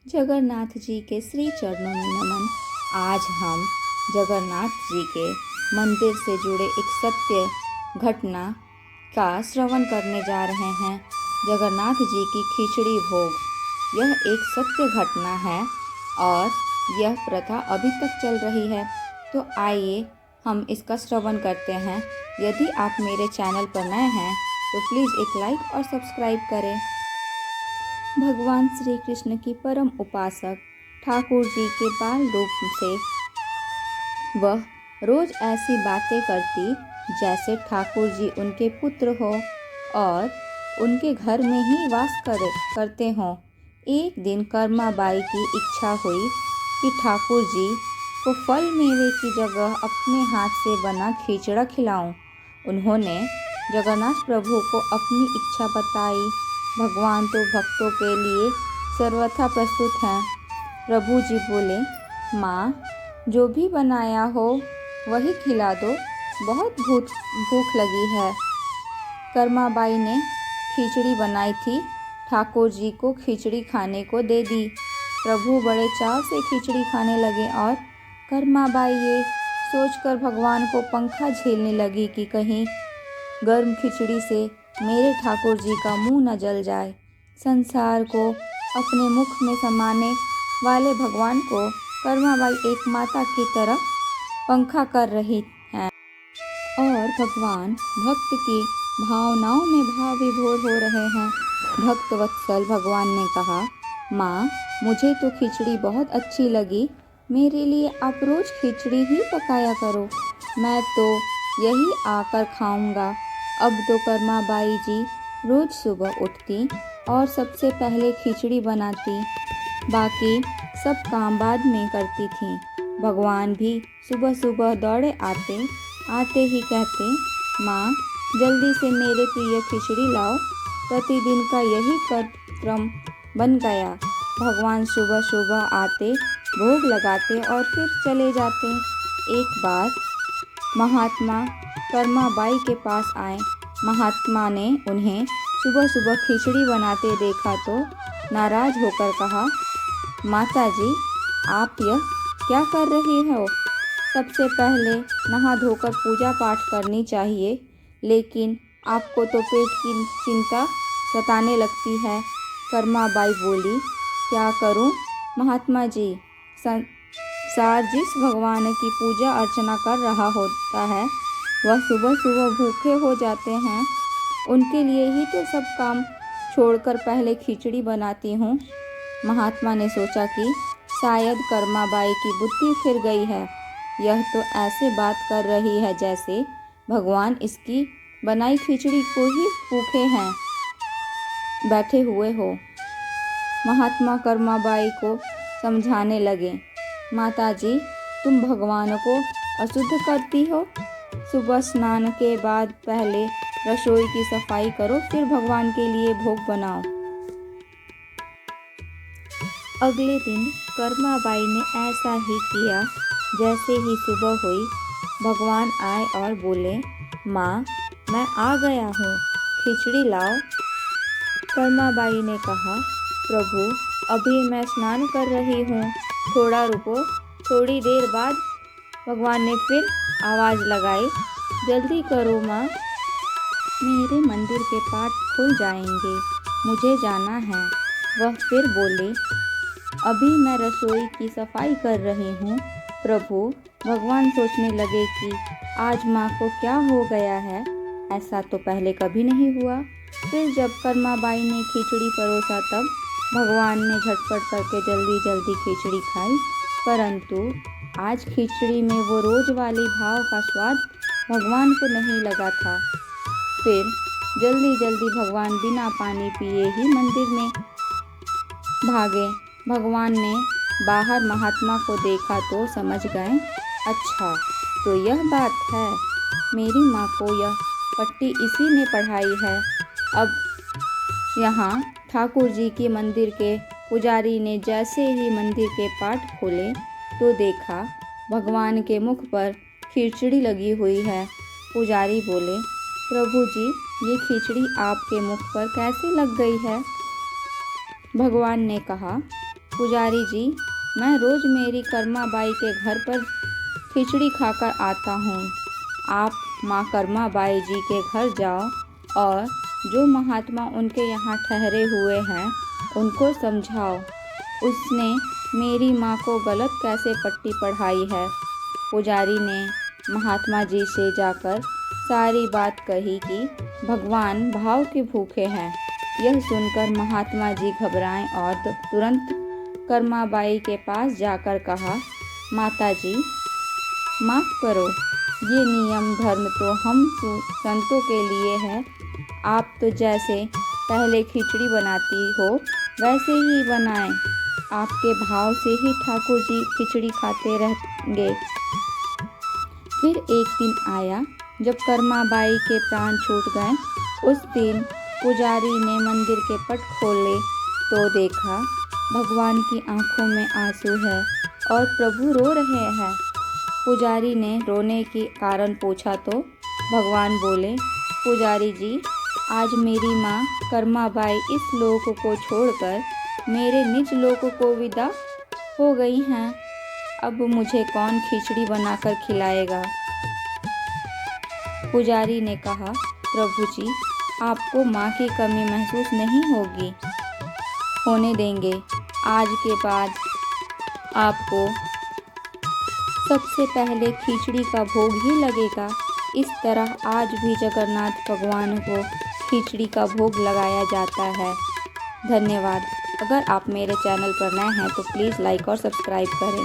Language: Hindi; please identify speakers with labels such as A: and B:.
A: जगन्नाथ जी के श्री चरणों में नमन। आज हम जगन्नाथ जी के मंदिर से जुड़े एक सत्य घटना का श्रवण करने जा रहे हैं। जगन्नाथ जी की खिचड़ी भोग, यह एक सत्य घटना है और यह प्रथा अभी तक चल रही है। तो आइए हम इसका श्रवण करते हैं। यदि आप मेरे चैनल पर नए हैं तो प्लीज़ एक लाइक और सब्सक्राइब करें। भगवान श्री कृष्ण की परम उपासक ठाकुर जी के बाल रूप से वह रोज ऐसी बातें करती जैसे ठाकुर जी उनके पुत्र हो और उनके घर में ही वास करते हों। एक दिन कर्माबाई की इच्छा हुई कि ठाकुर जी को फल मेवे की जगह अपने हाथ से बना खिचड़ा खिलाऊं। उन्होंने जगन्नाथ प्रभु को अपनी इच्छा बताई। भगवान तो भक्तों के लिए सर्वथा प्रस्तुत हैं। प्रभु जी बोले, माँ, जो भी बनाया हो वही खिला दो, बहुत भूख लगी है। कर्माबाई ने खिचड़ी बनाई थी, ठाकुर जी को खिचड़ी खाने को दे दी। प्रभु बड़े चाव से खिचड़ी खाने लगे और कर्माबाई ये सोचकर भगवान को पंखा झेलने लगी कि कहीं गर्म खिचड़ी से मेरे ठाकुर जी का मुंह न जल जाए। संसार को अपने मुख में समाने वाले भगवान को कर्माबाई एक माता की तरह पंखा कर रही हैं और भगवान भक्त की भावनाओं में भाव विभोर हो रहे हैं। भक्त वत्सल भगवान ने कहा, माँ, मुझे तो खिचड़ी बहुत अच्छी लगी, मेरे लिए आप रोज़ खिचड़ी ही पकाया करो, मैं तो यही आकर खाऊंगा। अब तो कर्माबाई जी रोज़ सुबह उठती और सबसे पहले खिचड़ी बनाती, बाकी सब काम बाद में करती थीं। भगवान भी सुबह सुबह दौड़े आते ही कहते, माँ, जल्दी से मेरे प्रिय खिचड़ी लाओ। प्रतिदिन का यही क्रम बन गया। भगवान सुबह सुबह आते, भोग लगाते और फिर चले जाते। एक बार महात्मा कर्माबाई के पास आए। महात्मा ने उन्हें सुबह सुबह खिचड़ी बनाते देखा तो नाराज होकर कहा, माता जी, आप यह क्या कर रही हो? सबसे पहले नहा धोकर पूजा पाठ करनी चाहिए, लेकिन आपको तो पेट की चिंता सताने लगती है। कर्माबाई बोली, क्या करूं महात्मा जी, संसार जिस भगवान की पूजा अर्चना कर रहा होता है वह सुबह सुबह भूखे हो जाते हैं, उनके लिए ही तो सब काम छोड़कर पहले खिचड़ी बनाती हूँ। महात्मा ने सोचा कि शायद कर्माबाई की बुद्धि फिर गई है। यह तो ऐसे बात कर रही है जैसे भगवान इसकी बनाई खिचड़ी को ही भूखे हैं बैठे हुए हो। महात्मा कर्माबाई को समझाने लगे, माता जी, तुम भगवान को अशुद्ध करती हो। सुबह स्नान के बाद पहले रसोई की सफाई करो, फिर भगवान के लिए भोग बनाओ। अगले दिन कर्माबाई ने ऐसा ही किया। जैसे ही सुबह हुई, भगवान आए और बोले, माँ, मैं आ गया हूँ, खिचड़ी लाओ। कर्माबाई ने कहा, प्रभु, अभी मैं स्नान कर रही हूँ, थोड़ा रुको। थोड़ी देर बाद भगवान ने फिर आवाज़ लगाई, जल्दी करो माँ, मेरे मंदिर के पाट खुल जाएंगे, मुझे जाना है। वह फिर बोले, अभी मैं रसोई की सफाई कर रही हूँ। प्रभु, भगवान सोचने लगे कि आज माँ को क्या हो गया है, ऐसा तो पहले कभी नहीं हुआ। फिर जब कर्माबाई ने खिचड़ी परोसा तब भगवान ने झटपट करके जल्दी जल्दी खिचड़ी खाई, परंतु आज खिचड़ी में वो रोज वाली भाव का स्वाद भगवान को नहीं लगा था। फिर जल्दी जल्दी भगवान बिना पानी पिए ही मंदिर में भागे। भगवान ने बाहर महात्मा को देखा तो समझ गए, अच्छा तो यह बात है, मेरी माँ को यह पट्टी इसी ने पढ़ाई है। अब यहाँ ठाकुर जी के मंदिर के पुजारी ने जैसे ही मंदिर के पाट खोले तो देखा भगवान के मुख पर खिचड़ी लगी हुई है। पुजारी बोले, प्रभु जी, ये खिचड़ी आपके मुख पर कैसे लग गई है? भगवान ने कहा, पुजारी जी, मैं रोज़ मेरी कर्मा बाई के घर पर खिचड़ी खाकर आता हूँ। आप माँ कर्मा बाई जी के घर जाओ और जो महात्मा उनके यहाँ ठहरे हुए हैं उनको समझाओ उसने मेरी माँ को गलत कैसे पट्टी पढ़ाई है। पुजारी ने महात्मा जी से जाकर सारी बात कही कि भगवान भाव के भूखे हैं। यह सुनकर महात्मा जी घबराए और तुरंत कर्मा बाई के पास जाकर कहा, माता जी माफ़ करो, ये नियम धर्म तो हम संतों के लिए है। आप तो जैसे पहले खिचड़ी बनाती हो वैसे ही बनाएं। आपके भाव से ही ठाकुर जी खिचड़ी खाते रहेंगे। फिर एक दिन आया जब कर्मा बाई के प्राण छूट गए। उस दिन पुजारी ने मंदिर के पट खोले तो देखा भगवान की आंखों में आंसू है और प्रभु रो रहे हैं। पुजारी ने रोने के कारण पूछा तो भगवान बोले, पुजारी जी, आज मेरी माँ कर्मा बाई इस लोक को छोड़कर मेरे निज लोक को विदा हो गई हैं। अब मुझे कौन खिचड़ी बनाकर खिलाएगा। पुजारी ने कहा, प्रभु जी, आपको माँ की कमी महसूस नहीं होने देंगे। आज के बाद आपको सबसे पहले खिचड़ी का भोग ही लगेगा। इस तरह आज भी जगन्नाथ भगवान को खिचड़ी का भोग लगाया जाता है। धन्यवाद। अगर आप मेरे चैनल पर नए हैं तो प्लीज़ लाइक और सब्सक्राइब करें।